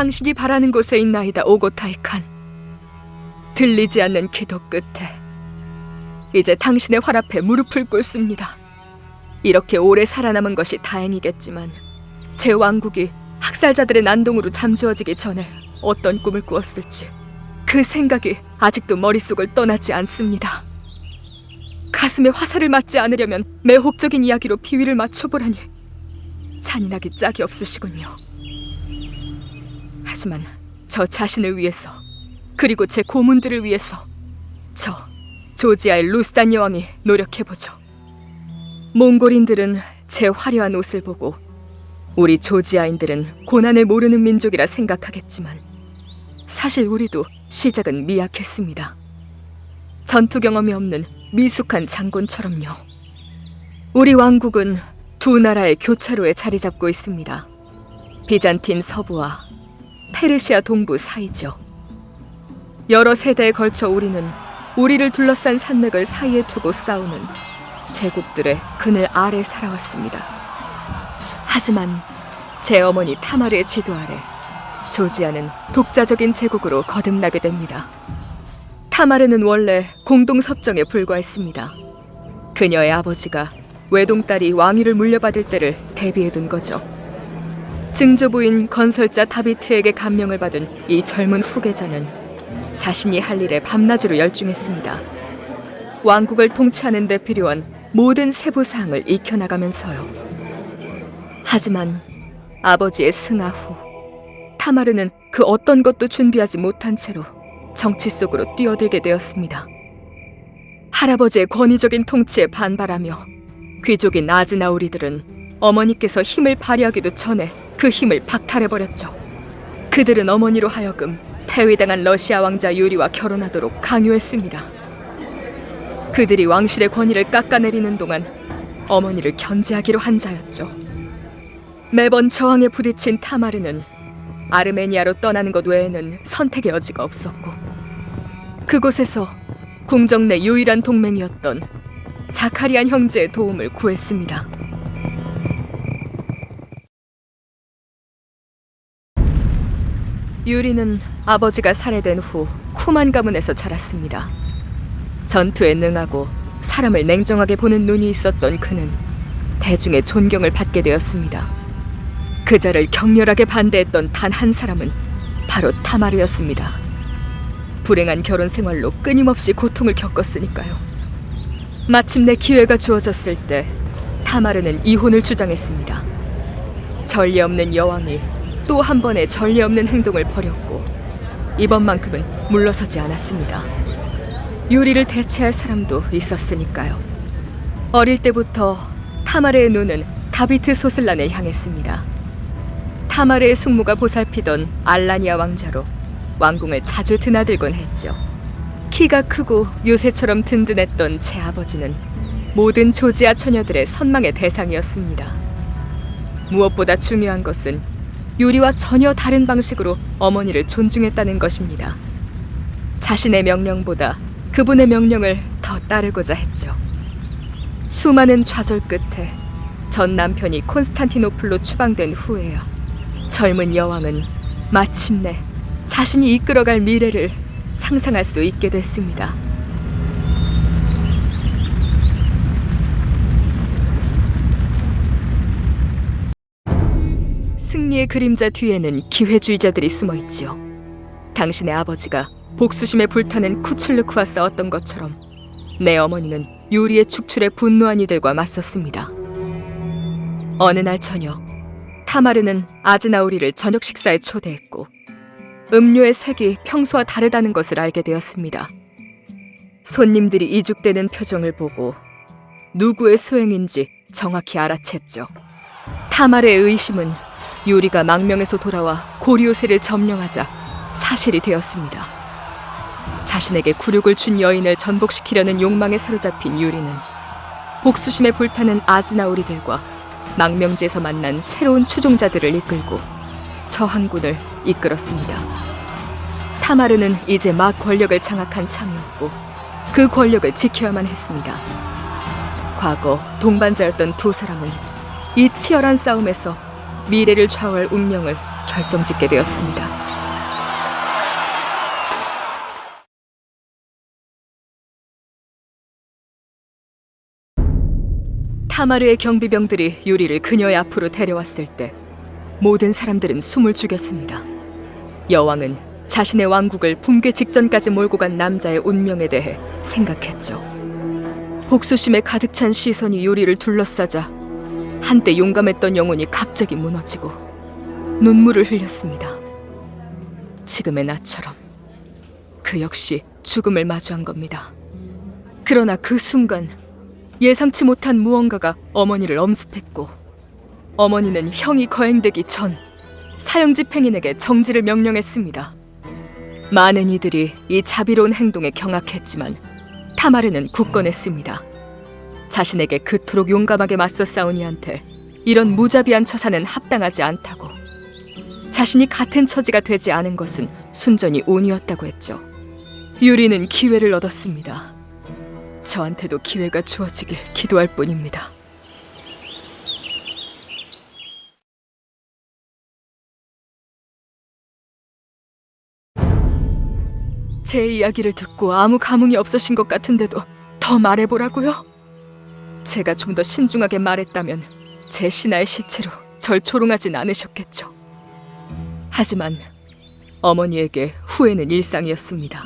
당신이 바라는 곳에 있나이다, 오고타이 칸. 들리지 않는 기도 끝에 이제 당신의 활 앞에 무릎을 꿇습니다. 이렇게 오래 살아남은 것이 다행이겠지만 제 왕국이 학살자들의 난동으로 잠재워지기 전에 어떤 꿈을 꾸었을지 그 생각이 아직도 머릿속을 떠나지 않습니다. 가슴에 화살을 맞지 않으려면 매혹적인 이야기로 비위를 맞춰보라니 잔인하기 짝이 없으시군요. 하지만 저 자신을 위해서, 그리고 제 고문들을 위해서 저 조지아의 루스단 여왕이 노력해보죠. 몽골인들은 제 화려한 옷을 보고 우리 조지아인들은 고난을 모르는 민족이라 생각하겠지만 사실 우리도 시작은 미약했습니다. 전투 경험이 없는 미숙한 장군처럼요. 우리 왕국은 두 나라의 교차로에 자리 잡고 있습니다. 비잔틴 서부와 페르시아 동부 사이죠. 여러 세대에 걸쳐 우리는 우리를 둘러싼 산맥을 사이에 두고 싸우는 제국들의 그늘 아래 살아왔습니다. 하지만 제 어머니 타마르의 지도 아래 조지아는 독자적인 제국으로 거듭나게 됩니다. 타마르는 원래 공동섭정에 불과했습니다. 그녀의 아버지가 외동딸이 왕위를 물려받을 때를 대비해둔 거죠. 증조부인 건설자 다비트에게 감명을 받은 이 젊은 후계자는 자신이 할 일에 밤낮으로 열중했습니다. 왕국을 통치하는 데 필요한 모든 세부사항을 익혀나가면서요. 하지만 아버지의 승하 후 타마르는 그 어떤 것도 준비하지 못한 채로 정치 속으로 뛰어들게 되었습니다. 할아버지의 권위적인 통치에 반발하며 귀족인 아즈나우리들은 어머니께서 힘을 발휘하기도 전에 그 힘을 박탈해버렸죠. 그들은 어머니로 하여금 폐위당한 러시아 왕자 유리와 결혼하도록 강요했습니다. 그들이 왕실의 권위를 깎아내리는 동안 어머니를 견제하기로 한 자였죠. 매번 저항에 부딪힌 타마르는 아르메니아로 떠나는 것 외에는 선택의 여지가 없었고 그곳에서 궁정 내 유일한 동맹이었던 자카리안 형제의 도움을 구했습니다. 유리는 아버지가 살해된 후 쿠만 가문에서 자랐습니다. 전투에 능하고 사람을 냉정하게 보는 눈이 있었던 그는 대중의 존경을 받게 되었습니다. 그자를 격렬하게 반대했던 단 한 사람은 바로 타마르였습니다. 불행한 결혼 생활로 끊임없이 고통을 겪었으니까요. 마침내 기회가 주어졌을 때 타마르는 이혼을 주장했습니다. 전례 없는 여왕이 또 한 번의 전례 없는 행동을 벌였고 이번만큼은 물러서지 않았습니다. 유리를 대체할 사람도 있었으니까요. 어릴 때부터 타마르의 눈은 다비트 소슬란을 향했습니다. 타마르의 숙모가 보살피던 알라니아 왕자로 왕궁을 자주 드나들곤 했죠. 키가 크고 요새처럼 든든했던 제 아버지는 모든 조지아 처녀들의 선망의 대상이었습니다. 무엇보다 중요한 것은 유리와 전혀 다른 방식으로 어머니를 존중했다는 것입니다. 자신의 명령보다 그분의 명령을 더 따르고자 했죠. 수많은 좌절 끝에 전 남편이 콘스탄티노플로 추방된 후에야 젊은 여왕은 마침내 자신이 이끌어갈 미래를 상상할 수 있게 됐습니다. 승리의 그림자 뒤에는 기회주의자들이 숨어있지요. 당신의 아버지가 복수심에 불타는 쿠출르크와 싸웠던 것처럼 내 어머니는 유리의 축출에 분노한 이들과 맞섰습니다. 어느 날 저녁, 타마르는 아즈나우리를 저녁 식사에 초대했고 음료의 색이 평소와 다르다는 것을 알게 되었습니다. 손님들이 이죽되는 표정을 보고 누구의 소행인지 정확히 알아챘죠. 타마르의 의심은 유리가 망명에서 돌아와 고리요새를 점령하자 사실이 되었습니다. 자신에게 굴욕을 준 여인을 전복시키려는 욕망에 사로잡힌 유리는 복수심에 불타는 아즈나우리들과 망명지에서 만난 새로운 추종자들을 이끌고 저항군을 이끌었습니다. 타마르는 이제 막 권력을 장악한 참이었고 그 권력을 지켜야만 했습니다. 과거 동반자였던 두 사람은 이 치열한 싸움에서 미래를 좌우할 운명을 결정짓게 되었습니다. 타마르의 경비병들이 유리를 그녀의 앞으로 데려왔을 때 모든 사람들은 숨을 죽였습니다. 여왕은 자신의 왕국을 붕괴 직전까지 몰고 간 남자의 운명에 대해 생각했죠. 복수심에 가득 찬 시선이 유리를 둘러싸자 한때 용감했던 영혼이 갑자기 무너지고 눈물을 흘렸습니다. 지금의 나처럼 그 역시 죽음을 마주한 겁니다. 그러나 그 순간 예상치 못한 무언가가 어머니를 엄습했고, 어머니는 형이 거행되기 전 사형 집행인에게 정지를 명령했습니다. 많은 이들이 이 자비로운 행동에 경악했지만 타마르는 굳건했습니다. 자신에게 그토록 용감하게 맞서 싸운 이한테 이런 무자비한 처사는 합당하지 않다고, 자신이 같은 처지가 되지 않은 것은 순전히 운이었다고 했죠. 유리는 기회를 얻었습니다. 저한테도 기회가 주어지길 기도할 뿐입니다. 제 이야기를 듣고 아무 감흥이 없으신 것 같은데도 더 말해보라고요? 제가 좀 더 신중하게 말했다면 제 신하의 시체로 절 조롱하진 않으셨겠죠. 하지만 어머니에게 후회는 일상이었습니다.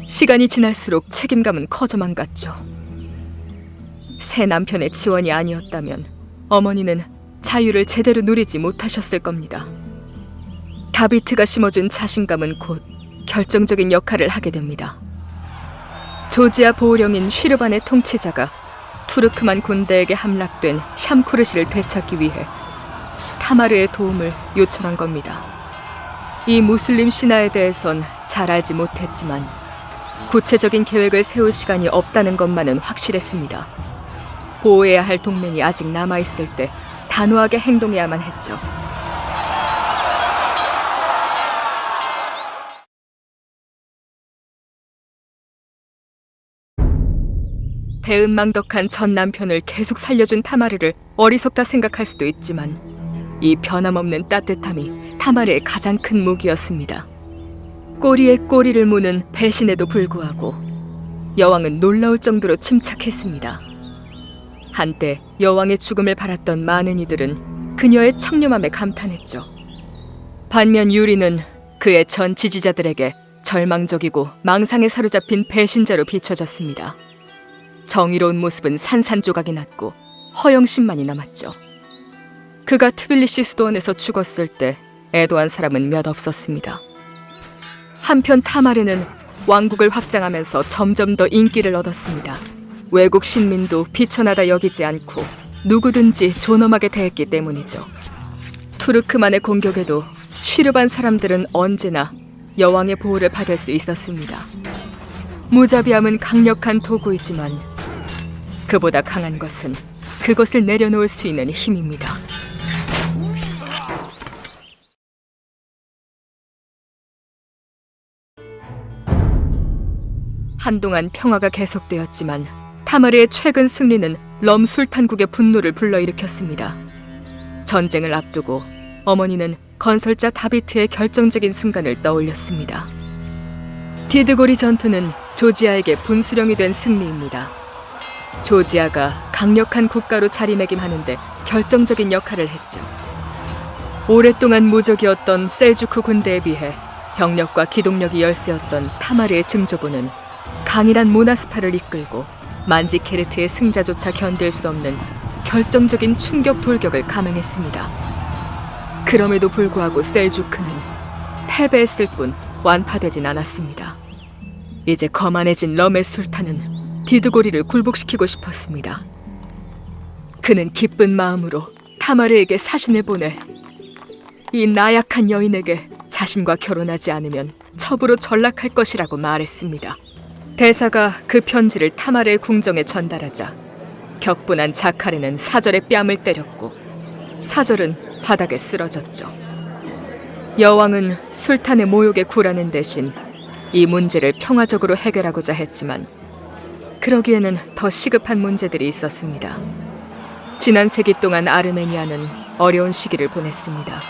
시간이 지날수록 책임감은 커져만 갔죠. 새 남편의 지원이 아니었다면 어머니는 자유를 제대로 누리지 못하셨을 겁니다. 다비트가 심어준 자신감은 곧 결정적인 역할을 하게 됩니다. 조지아 보호령인 쉬르반의 통치자가 투르크만 군대에게 함락된 샴쿠르시를 되찾기 위해 타마르의 도움을 요청한 겁니다. 이 무슬림 신하에 대해선 잘 알지 못했지만 구체적인 계획을 세울 시간이 없다는 것만은 확실했습니다. 보호해야 할 동맹이 아직 남아있을 때 단호하게 행동해야만 했죠. 배은망덕한 전 남편을 계속 살려준 타마르를 어리석다 생각할 수도 있지만 이 변함없는 따뜻함이 타마르의 가장 큰 무기였습니다. 꼬리에 꼬리를 무는 배신에도 불구하고 여왕은 놀라울 정도로 침착했습니다. 한때 여왕의 죽음을 바랐던 많은 이들은 그녀의 청렴함에 감탄했죠. 반면 유리는 그의 전 지지자들에게 절망적이고 망상에 사로잡힌 배신자로 비춰졌습니다. 정의로운 모습은 산산조각이 났고 허영심만이 남았죠. 그가 트빌리시 수도원에서 죽었을 때 애도한 사람은 몇 없었습니다. 한편 타마르는 왕국을 확장하면서 점점 더 인기를 얻었습니다. 외국 신민도 비천하다 여기지 않고 누구든지 존엄하게 대했기 때문이죠. 투르크만의 공격에도 쉬르반 사람들은 언제나 여왕의 보호를 받을 수 있었습니다. 무자비함은 강력한 도구이지만 그보다 강한 것은 그것을 내려놓을 수 있는 힘입니다. 한동안 평화가 계속되었지만 타마르의 최근 승리는 럼 술탄국의 분노를 불러일으켰습니다. 전쟁을 앞두고 어머니는 건설자 다비트의 결정적인 순간을 떠올렸습니다. 디드고리 전투는 조지아에게 분수령이 된 승리입니다. 조지아가 강력한 국가로 자리매김하는데 결정적인 역할을 했죠. 오랫동안 무적이었던 셀주크 군대에 비해 병력과 기동력이 열세였던 타마르의 증조부는 강인한 모나스파를 이끌고 만지케르트의 승자조차 견딜 수 없는 결정적인 충격 돌격을 감행했습니다. 그럼에도 불구하고 셀주크는 패배했을 뿐 완파되진 않았습니다. 이제 거만해진 럼의 술탄은 디드고리를 굴복시키고 싶었습니다. 그는 기쁜 마음으로 타마르에게 사신을 보내 이 나약한 여인에게 자신과 결혼하지 않으면 첩으로 전락할 것이라고 말했습니다. 대사가 그 편지를 타마르의 궁정에 전달하자 격분한 자카르는 사절에 뺨을 때렸고 사절은 바닥에 쓰러졌죠. 여왕은 술탄의 모욕에 굴하는 대신 이 문제를 평화적으로 해결하고자 했지만 그러기에는 더 시급한 문제들이 있었습니다. 지난 세기 동안 아르메니아는 어려운 시기를 보냈습니다.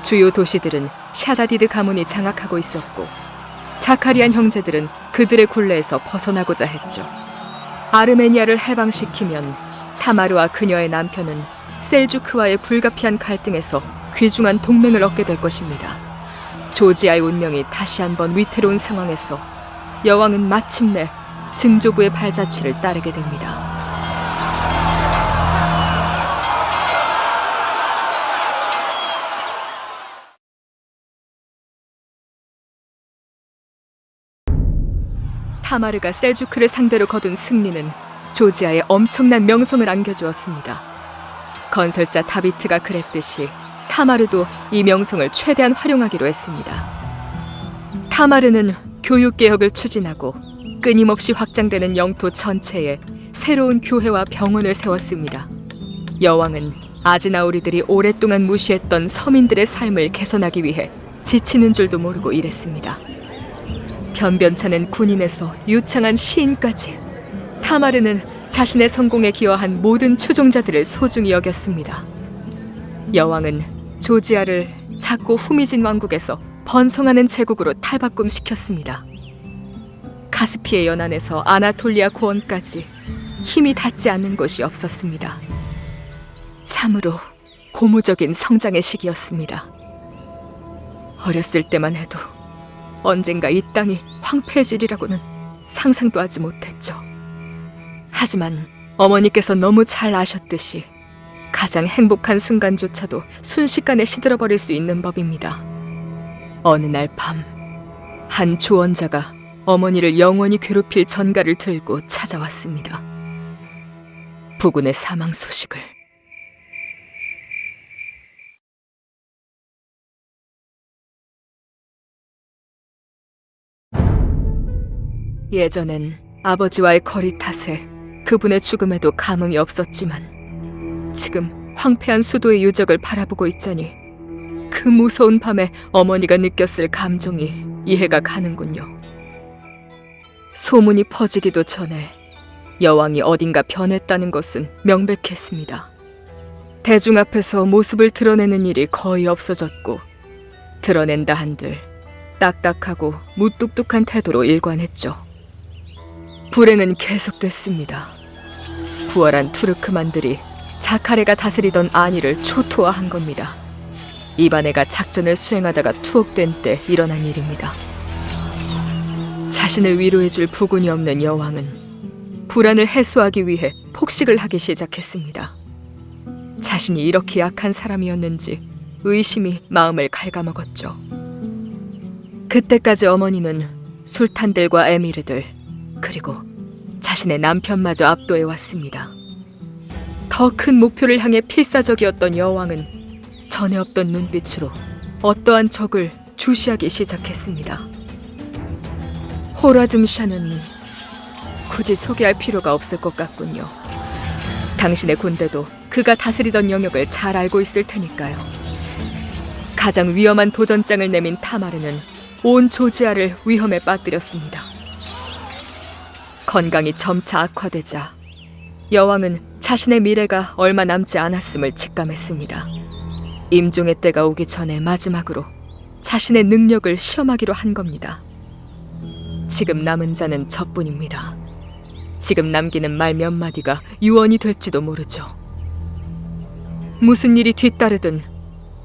주요 도시들은 샤다디드 가문이 장악하고 있었고 자카리안 형제들은 그들의 굴레에서 벗어나고자 했죠. 아르메니아를 해방시키면 타마르와 그녀의 남편은 셀주크와의 불가피한 갈등에서 귀중한 동맹을 얻게 될 것입니다. 조지아의 운명이 다시 한번 위태로운 상황에서 여왕은 마침내 증조부의 발자취를 따르게 됩니다. 타마르가 셀주크를 상대로 거둔 승리는 조지아에 엄청난 명성을 안겨주었습니다. 건설자 다비트가 그랬듯이 타마르도 이 명성을 최대한 활용하기로 했습니다. 타마르는 교육개혁을 추진하고 끊임없이 확장되는 영토 전체에 새로운 교회와 병원을 세웠습니다. 여왕은 아즈나우리들이 오랫동안 무시했던 서민들의 삶을 개선하기 위해 지치는 줄도 모르고 일했습니다. 변변찮은 군인에서 유창한 시인까지 타마르는 자신의 성공에 기여한 모든 추종자들을 소중히 여겼습니다. 여왕은 조지아를 작고 후미진 왕국에서 번성하는 제국으로 탈바꿈시켰습니다. 카스피의 연안에서 아나톨리아 고원까지 힘이 닿지 않는 곳이 없었습니다. 참으로 고무적인 성장의 시기였습니다. 어렸을 때만 해도 언젠가 이 땅이 황폐해지리라고는 상상도 하지 못했죠. 하지만 어머니께서 너무 잘 아셨듯이 가장 행복한 순간조차도 순식간에 시들어버릴 수 있는 법입니다. 어느 날 밤, 한 조언자가 어머니를 영원히 괴롭힐 전가를 들고 찾아왔습니다. 부군의 사망 소식을. 예전엔 아버지와의 거리 탓에 그분의 죽음에도 감흥이 없었지만 지금 황폐한 수도의 유적을 바라보고 있자니 그 무서운 밤에 어머니가 느꼈을 감정이 이해가 가는군요. 소문이 퍼지기도 전에 여왕이 어딘가 변했다는 것은 명백했습니다. 대중 앞에서 모습을 드러내는 일이 거의 없어졌고 드러낸다 한들 딱딱하고 무뚝뚝한 태도로 일관했죠. 불행은 계속됐습니다. 부활한 투르크만들이 자카레가 다스리던 안위를 초토화한 겁니다. 이바네가 작전을 수행하다가 투옥된 때 일어난 일입니다. 자신을 위로해줄 부군이 없는 여왕은 불안을 해소하기 위해 폭식을 하기 시작했습니다. 자신이 이렇게 약한 사람이었는지 의심이 마음을 갉아먹었죠. 그때까지 어머니는 술탄들과 에미르들 그리고 자신의 남편마저 압도해왔습니다. 더 큰 목표를 향해 필사적이었던 여왕은 전에 없던 눈빛으로 어떠한 적을 주시하기 시작했습니다. 호라즘샤는 굳이 소개할 필요가 없을 것 같군요. 당신의 군대도 그가 다스리던 영역을 잘 알고 있을 테니까요. 가장 위험한 도전장을 내민 타마르는 온 조지아를 위험에 빠뜨렸습니다. 건강이 점차 악화되자 여왕은 자신의 미래가 얼마 남지 않았음을 직감했습니다. 임종의 때가 오기 전에 마지막으로 자신의 능력을 시험하기로 한 겁니다. 지금 남은 자는 저뿐입니다. 지금 남기는 말 몇 마디가 유언이 될지도 모르죠. 무슨 일이 뒤따르든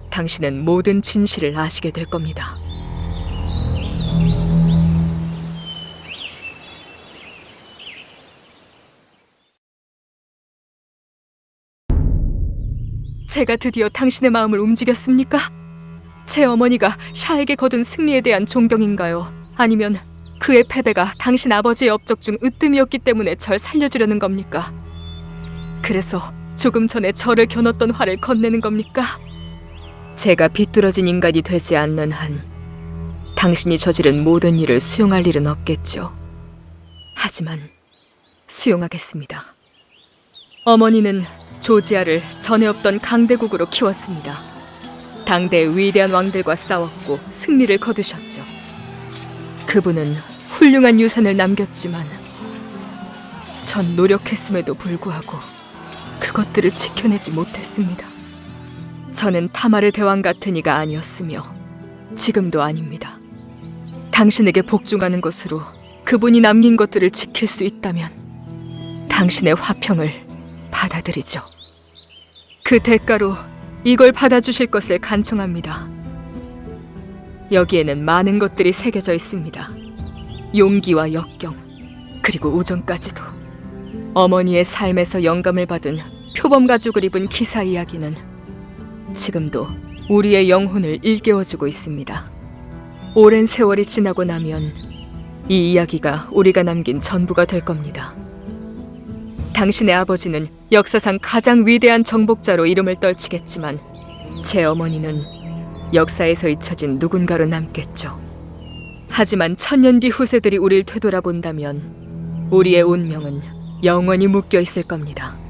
당신은 모든 진실을 아시게 될 겁니다. 제가 드디어 당신의 마음을 움직였습니까? 제 어머니가 샤에게 거둔 승리에 대한 존경인가요? 아니면 그의 패배가 당신 아버지의 업적 중 으뜸이었기 때문에 절 살려주려는 겁니까? 그래서 조금 전에 저를 겨눴던 화를 건네는 겁니까? 제가 비뚤어진 인간이 되지 않는 한 당신이 저지른 모든 일을 수용할 일은 없겠죠. 하지만 수용하겠습니다. 어머니는 조지아를 전에 없던 강대국으로 키웠습니다. 당대의 위대한 왕들과 싸웠고 승리를 거두셨죠. 그분은 훌륭한 유산을 남겼지만 전 노력했음에도 불구하고 그것들을 지켜내지 못했습니다. 저는 타마르 대왕 같은 이가 아니었으며 지금도 아닙니다. 당신에게 복종하는 것으로 그분이 남긴 것들을 지킬 수 있다면 당신의 화평을 받아들이죠. 그 대가로 이걸 받아주실 것을 간청합니다. 여기에는 많은 것들이 새겨져 있습니다. 용기와 역경, 그리고 우정까지도. 어머니의 삶에서 영감을 받은 표범 가죽을 입은 기사 이야기는 지금도 우리의 영혼을 일깨워주고 있습니다. 오랜 세월이 지나고 나면 이 이야기가 우리가 남긴 전부가 될 겁니다. 당신의 아버지는 역사상 가장 위대한 정복자로 이름을 떨치겠지만 제 어머니는 역사에서 잊혀진 누군가로 남겠죠. 하지만 천년 뒤 후세들이 우릴 되돌아본다면 우리의 운명은 영원히 묶여 있을 겁니다.